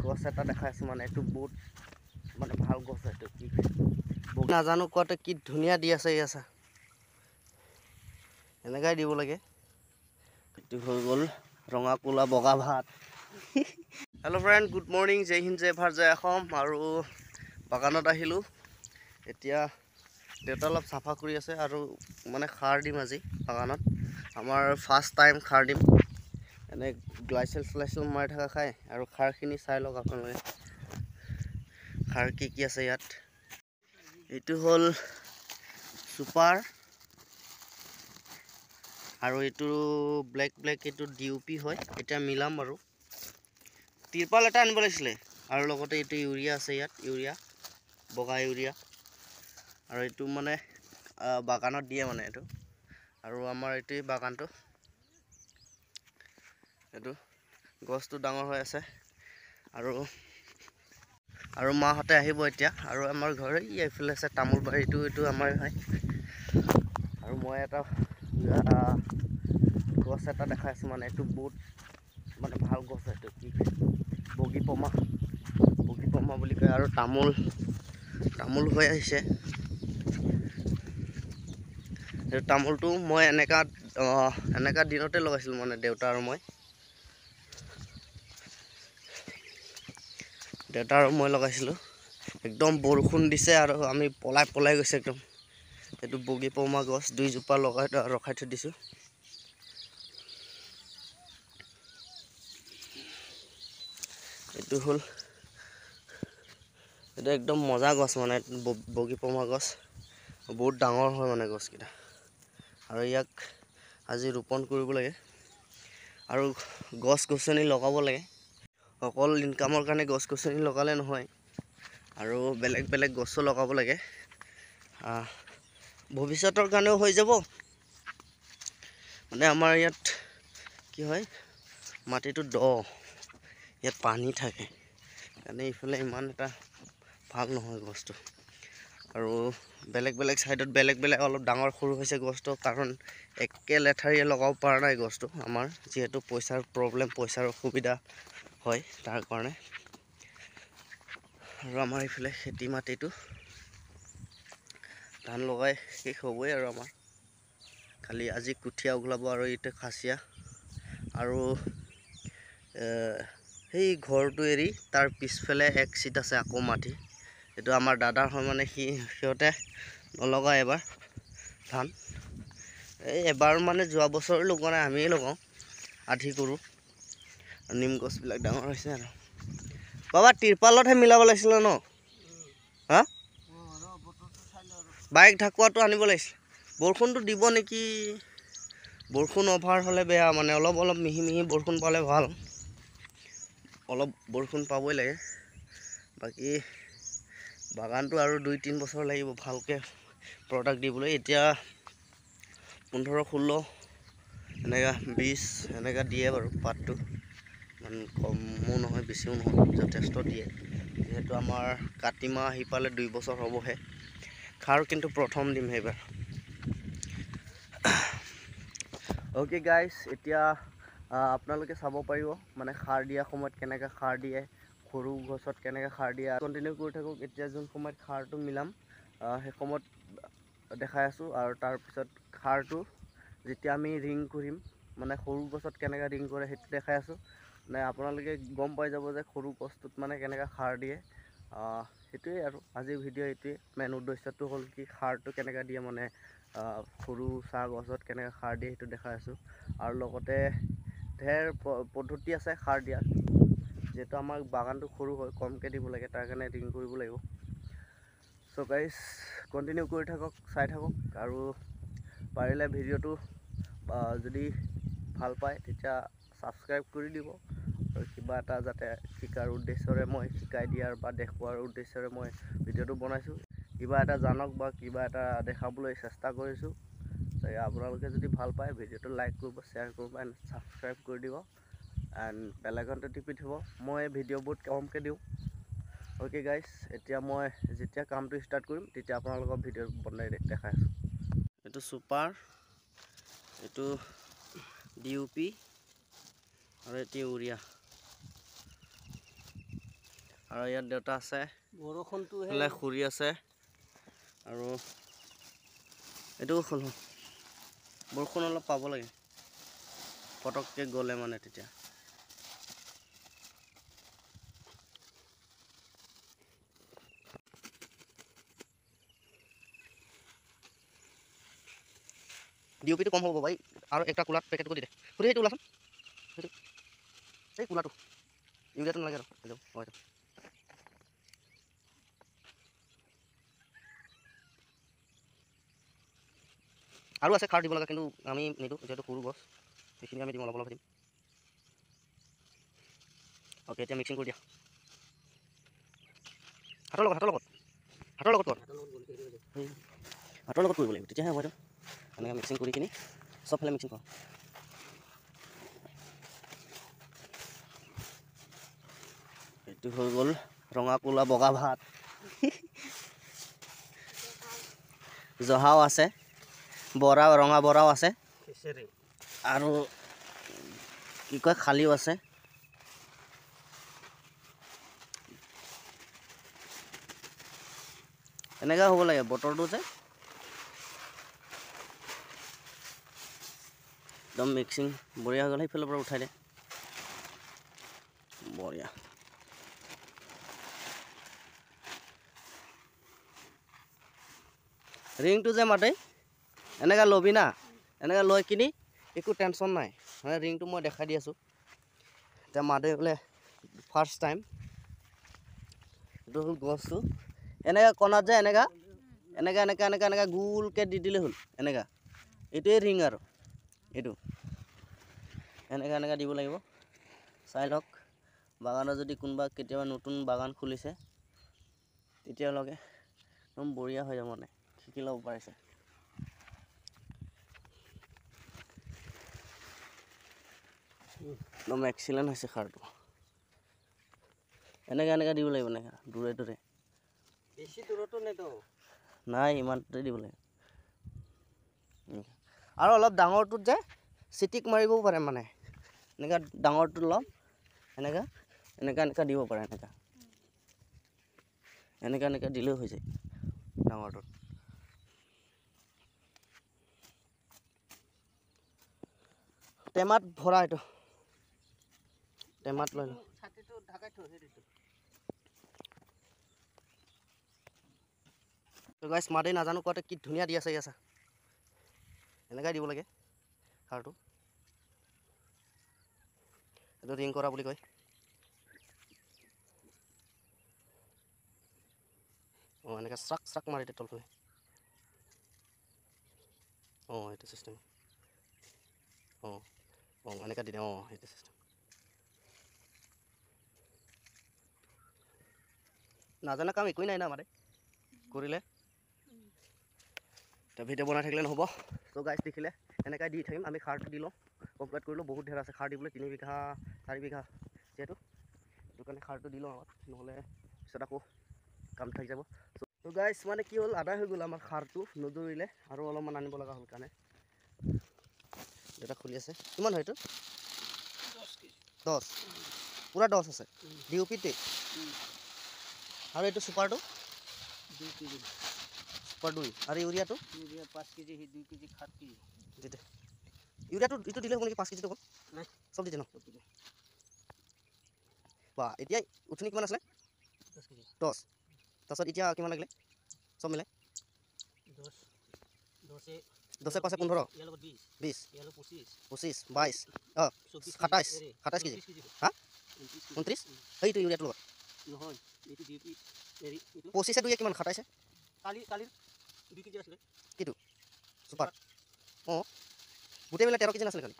গছ এটা দেখাই আছোঁ মানে এইটো বহুত মানে ভাল গছ এইটো কি নাজানো কোৱাতে কি ধুনীয়া দি আছে আছে এনেকাই দিব লাগে এইটো হৈ গ'ল ৰঙা কোলা বগা ভাত হেল্ল' ফ্ৰেণ্ড গুড মৰ্ণিং জয় হিন্দ জয় ভাৰত জয় অসম আৰু বাগানত আহিলোঁ এতিয়া দেউতা অলপ চাফা কৰি আছে আৰু মানে সাৰ দিম আজি বাগানত আমাৰ ফাৰ্ষ্ট টাইম সাৰ দিম এনে গ্লাইচেল স্লাইচেল মাৰি থকা খায় আৰু সাৰখিনি চাই লওক আপোনালোকে সাৰ কি আছে ইয়াত এইটো হ'ল সুপাৰ আৰু এইটো ব্লেক এইটো ডিউপি হয় এতিয়া মিলাম বাৰু তিৰপাল এটা আনিব লাগিছিলে আৰু লগতে এইটো ইউৰিয়া আছে ইয়াত ইউৰিয়া বগা ইউৰিয়া আৰু এইটো মানে বাগানত দিয়ে মানে এইটো আৰু আমাৰ এইটোই বাগানটো এইটো গছটো ডাঙৰ হৈ আছে আৰু মাহঁতে আহিব এতিয়া আৰু আমাৰ ঘৰ এইফালে আছে তামোল বাৰীটো এইটো আমাৰ হয় আৰু মই এটা গছ এটা দেখাই আছোঁ মানে এইটো বহুত মানে ভাল গছ এইটো কি বগী পমা বুলি কয় আৰু তামোল হৈ আহিছে এই তামোলটো মই এনেকা দিনতে লগাইছিলোঁ মানে দেউতা আৰু মই লগাইছিলোঁ একদম বৰষুণ দিছে আৰু আমি পলাই গৈছে একদম এইটো বগী পমা গছ দুইজোপা ৰখাই থৈ দিছোঁ এইটো হ'ল এইটো একদম মজা গছ মানে বগী পমা গছ বহুত ডাঙৰ হয় মানে গছকেইটা আৰু ইয়াক আজি ৰোপণ কৰিব লাগে আৰু গছ-গছনি লগাব লাগে অকল ইনকামৰ কাৰণে গছ-গছনি লগালে নহয় আৰু বেলেগ গছো লগাব লাগে ভৱিষ্যতৰ কাৰণেও হৈ যাব মানে আমাৰ ইয়াত কি হয় মাটিটো দ ইয়াত পানী থাকে কাৰণে ইফালে ইমান এটা ভাল নহয় গছটো আৰু বেলেগ চাইডত বেলেগ অলপ ডাঙৰ সৰু হৈছে গছটো কাৰণ একে লেঠাৰিয়ে লগাব পৰা নাই গছটো আমাৰ যিহেতু পইচাৰ প্ৰব্লেম পইচাৰ অসুবিধা হয় তাৰ কাৰণে আৰু আমাৰ এইফালে খেতি মাটিটো ধান লগাই শেষ হ'বই আৰু আমাৰ খালি আজি কঠীয়া ওলাব আৰু এইটো খাচিয়া আৰু সেই ঘৰটো এৰি তাৰ পিছফালে এক চিট আছে আকৌ মাটি এইটো আমাৰ দাদাৰ হয় মানে সিহঁতে নলগায় এবাৰ ধান এবাৰ মানে যোৱা বছৰ লগোৱা নাই আমিয়ে লগাওঁ আধি কৰোঁ নিম গছবিলাক ডাঙৰ হৈছে আৰু বাবা তিৰপালতহে মিলাব লাগিছিলে ন হা বাইক ঢাকুৱাটো আনিব লাগিছিলে বৰষুণটো দিব নেকি বৰষুণ অভাৰ হ'লে বেয়া মানে অলপ মিহি বৰষুণ পালে ভাল অলপ বৰষুণ পাবই লাগে বাকী বাগানটো আৰু 2-3 বছৰ লাগিব ভালকৈ প্ৰডাক্ট দিবলৈ এতিয়া 15-16 এনেকা 20 এনেকা দিয়ে বাৰু পাতটো ইমান কমো নহয় বেছিও নহয় যথেষ্ট দিয়ে যিহেতু আমাৰ কাতি মাহ আহি পালে 2 বছৰ হ'বহে খাৰ কিন্তু প্ৰথম দিম সেইবাৰ অ'কে গাইজ এতিয়া আপোনালোকে চাব পাৰিব মানে সাৰ দিয়া সময়ত কেনেকৈ সাৰ দিয়ে সৰু গছত কেনেকৈ সাৰ দিয়ে কণ্টিনিউ কৰি থাকক এতিয়া যোন সময়ত সাৰটো মিলাম সেই সময়ত দেখাই আছোঁ আৰু তাৰপিছত সাৰটো যেতিয়া আমি ৰিং কৰিম মানে সৰু গছত কেনেকৈ ৰিং কৰে সেইটো দেখাই আছোঁ মানে আপোনালোকে গম পাই যাব যে সৰু গছটোত মানে কেনেকৈ সাৰ দিয়ে সেইটোৱে আৰু আজিৰ ভিডিঅ' এইটোৱে মেইন উদ্দেশ্যটো হ'ল কি সাৰটো কেনেকৈ দিয়ে মানে সৰু চাহ গছত কেনেকৈ সাৰ দিয়ে সেইটো দেখাই আছোঁ আৰু লগতে ঢেৰ পদ্ধতি আছে সাৰ দিয়া যিহেতু আমাৰ বাগানটো সৰু হয় কমকৈ দিব লাগে তাৰ কাৰণে ৰিং কৰিব লাগিব চ' গাইজ কণ্টিনিউ কৰি থাকক চাই থাকক আৰু পাৰিলে ভিডিঅ'টো যদি ভাল পায় তেতিয়া ছাবস্ক্ৰাইব কৰি দিব আৰু কিবা এটা যাতে শিকাৰ উদ্দেশ্যৰে মই শিকাই দিয়াৰ বা দেখুওৱাৰ উদ্দেশ্যৰে মই ভিডিঅ'টো বনাইছোঁ কিবা এটা জানক বা কিবা এটা দেখাবলৈ চেষ্টা কৰিছোঁ আপোনালোকে যদি ভাল পায় ভিডিঅ'টো লাইক কৰিব শ্বেয়াৰ কৰিব এণ্ড ছাবস্ক্ৰাইব কৰি দিব এণ্ড বেল আইকনটো টিপি থ'ব মই ভিডিঅ' বহুত কমকৈ দিওঁ অ'কে গাইজ এতিয়া মই যেতিয়া কামটো ষ্টাৰ্ট কৰিম তেতিয়া আপোনালোকক ভিডিঅ' বনাই দেখাই আছোঁ এইটো চুপাৰ এইটো ডিউপি আৰু এইটো ইউৰিয়া আৰু ইয়াত দেউতা আছে, বৰষুণটো খুৰী আছে আৰু এইটো বৰষুণ অলপ পাব লাগে পটককৈ গ'লে মানে তেতিয়া। ডিউপিটো কম হ'ব ভাই, আৰু একটা কুলাৰ পেকেট কৰি দে। খুৰী সেইটো ওলাচোন, সেইটো এই কুলাৰটো ইউৰিয়াটো নালাগে আৰু এইটো হয়। আৰু আছে খাৰ দিব লাগে, কিন্তু আমি নিদিওঁ যিহেতু সৰু গছ, সেইখিনি আমি দিম, অলপ অলপ দিম। অ'কে, এতিয়া মিক্সিং কৰি দিয়া হাতৰ লগত কৰ, হাতৰ লগত কৰিব লাগিব, তেতিয়াহে হ'ব। এইটো এনেকৈ মিক্সিং কৰি কিনি চবফালে মিক্সিং কৰ। এইটো হৈ গ'ল ৰঙা ক'লা বগা ভাত। জহাও আছে, বৰা ৰঙা বৰাও আছে, আৰু কি কয় খালিও আছে। এনেকুৱা হ'ব লাগে বতৰটো যে একদম মিক্সিং বঢ়িয়া হৈ গ'ল। সেইফালৰ পৰা উঠাই দে, বঢ়িয়া। ৰিংটো যে মাতে এনেকৈ ল'বি না, এনেকৈ লৈ কিনি একো টেনশ্যন নাই। মানে ৰিংটো মই দেখাই দি আছোঁ। এতিয়া মাতে বোলে ফাৰ্ষ্ট টাইম, এইটো হ'ল গছটো। এনেকৈ কণাত যে এনেকৈ গোলকৈ দি দিলে হ'ল। এনেকৈ এইটোৱে ৰিং আৰু এইটো এনেকৈ দিব লাগিব। চাই লওক, বাগানত যদি কোনোবা কেতিয়াবা নতুন বাগান খুলিছে তেতিয়ালৈকে একদম বঢ়িয়া হৈ যাব, মানে শিকি ল'ব পাৰিছে। একদম এক্সিলেণ্ট হৈছে খাৰটো। এনেকৈ দিব লাগিব, এনেকৈ দূৰে দূৰে, বেছি দূৰতো নেদো নাই, ইমানটোতে দিব লাগে। আৰু অলপ ডাঙৰটোত যে চিটিক মাৰিবও পাৰে, মানে এনেকৈ ডাঙৰটো ল'ম, এনেকৈ দিব পাৰে। এনেকৈ দিলেও হৈ যায় ডাঙৰটোত। টেমাত ভৰা, এইটো টেমাত লৈ লওঁ। ছাতিটো ঢাকাই থৈ দিছোঁ। গাইছ, মাতে নাজানো কোৱাতে কি ধুনীয়া দি আছে। ইয়াছা এনেকৈ দিব লাগে খাৰটো, এইটো ৰিং কৰা বুলি কয়। অঁ, এনেকৈ চাক মাৰি দিয়ে তলফালে। অঁ, সেইটো চিষ্টেম। অঁ, এনেকৈ দি দে। অঁ, সেইটো চিষ্টেম। নাজানা কাম একোৱেই নাই না আমাৰে কৰিলে। এতিয়া ভিডিঅ' বনাই থাকিলে নহ'ব। ত' গাইছ, দেখিলে এনেকৈ দি থাকিম। আমি খাৰটো দি লওঁ, কমপ্লিট কৰি লওঁ। বহুত ধেৰ আছে খাৰ দিবলৈ, 3 বিঘা 4 বিঘা যিহেতু, সেইটো কাৰণে খাৰটো দি লওঁ আগত, নহ'লে পিছত আকৌ কাম থাকি যাব। ত' গাইছ, মানে কি হ'ল, আদায় হৈ গ'ল আমাৰ খাৰটো নদৌৰিলে, আৰু অলপমান আনিব লগা হ'ল কাৰণে। দেউতা খুলি আছে, কিমান হয় এইটো? 10 পূৰা 10 আছে DOP-তে। আৰু এইটো ছুপাৰটো 2 কেজি, ছুপাৰ 2, আৰু ইউৰিয়াটো 5 কেজি, 2 কেজি, 7 কেজি দিতে। ইউৰিয়াটো এইটো দিলে হ'ব নেকি? 5 কেজিটো অকল নাই, চব দিছে ন? বা, এতিয়া উঠনি কিমান আছিলে? 10 কেজি। 10, তাৰপিছত এতিয়া কিমান লাগিলে চব মিলাই? 10 10 5 15, 20, 25, 22, অঁ 27 কেজি। হা, 29? সেইটো ইউৰিয়াটোৰ লগত নহয়, এইটো ডিউটি 25 2 কিমান? 27? কালিৰ 2 কেজি আছিলে। কিটো ছুপাৰ? অঁ, গোটেই মিলাই 13 কেজি নাছিলে খালি?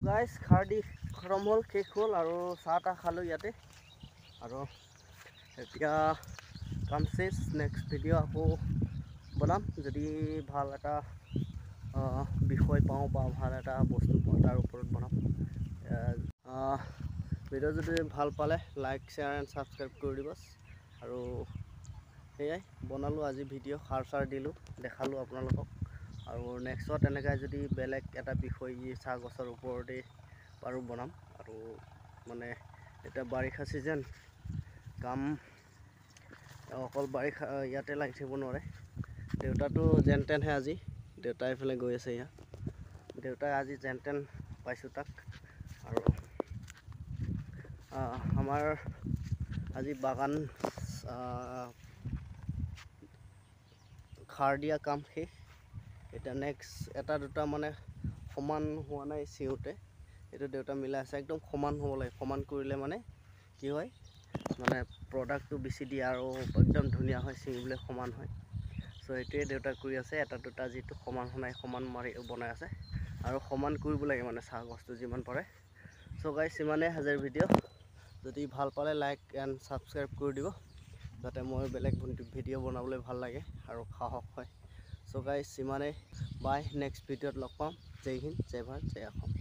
গাইছ, খাৰ দি খতম হ'ল, শেষ হ'ল। আৰু চাহ তাহ খালোঁ ইয়াতে, আৰু এতিয়া কাম চেছ। নেক্সট ভিডিঅ' আকৌ বনাম, যদি ভাল এটা বিষয় পাওঁ বা ভাল এটা বস্তু পাওঁ, তাৰ ওপৰত বনাম। ভিডিঅ' যদি ভাল পালে লাইক, শ্বেয়াৰ এণ্ড ছাবস্ক্ৰাইব কৰি দিব। আৰু সেয়াই বনালোঁ আজি ভিডিঅ', সাৰ চাৰ দিলোঁ, দেখালোঁ আপোনালোকক। আৰু নেক্সটত এনেকৈ যদি বেলেগ এটা বিষয় চাহ গছৰ ওপৰতেই পাৰোঁ বনাম। আৰু মানে এটা বাৰিষা ছিজন, কাম অকল বাৰিষা ইয়াতে লাগি থাকিব নোৱাৰে। দেউতাটো যেন তেনহে আজি, দেউতা এইফালে গৈ আছে ইয়াত। দেউতাই আজি যেন তেন পাইছোঁ তাক। আৰু আমাৰ আজি বাগান সাৰ দিয়া কাম শেষ। এতিয়া নেক্সট এটা দুটা মানে সমান হোৱা নাই চিঙোতে, এইটো দেউতা মিলাই আছে। একদম সমান হ'ব লাগে, সমান কৰিলে মানে কি হয়, মানে প্ৰডাক্টটো বেছি দিয়ে আৰু একদম ধুনীয়া হয়, ছিঙিবলৈ সমান হয়। চ' এইটোৱে দেউতা কৰি আছে। এটা দুটা যিটো সমান হোৱা নাই, সমান মাৰি বনাই আছে। আৰু সমান কৰিব লাগে মানে চাহ গছটো যিমান পাৰে। চ' গাইছ, ইমানেই আজিৰ ভিডিঅ'। যদি ভাল পালে লাইক এণ্ড ছাবস্ক্ৰাইব কৰি দিব, যাতে মই বেলেগ ভিডিঅ' বনাবলৈ ভাল লাগে আৰু সাহস হয়। চ' গাইছ, ইমানেই। বাই, নেক্সট ভিডিঅ'ত লগ পাম। জয় হিন্দ, জয় ভাৰত, জয় অসম।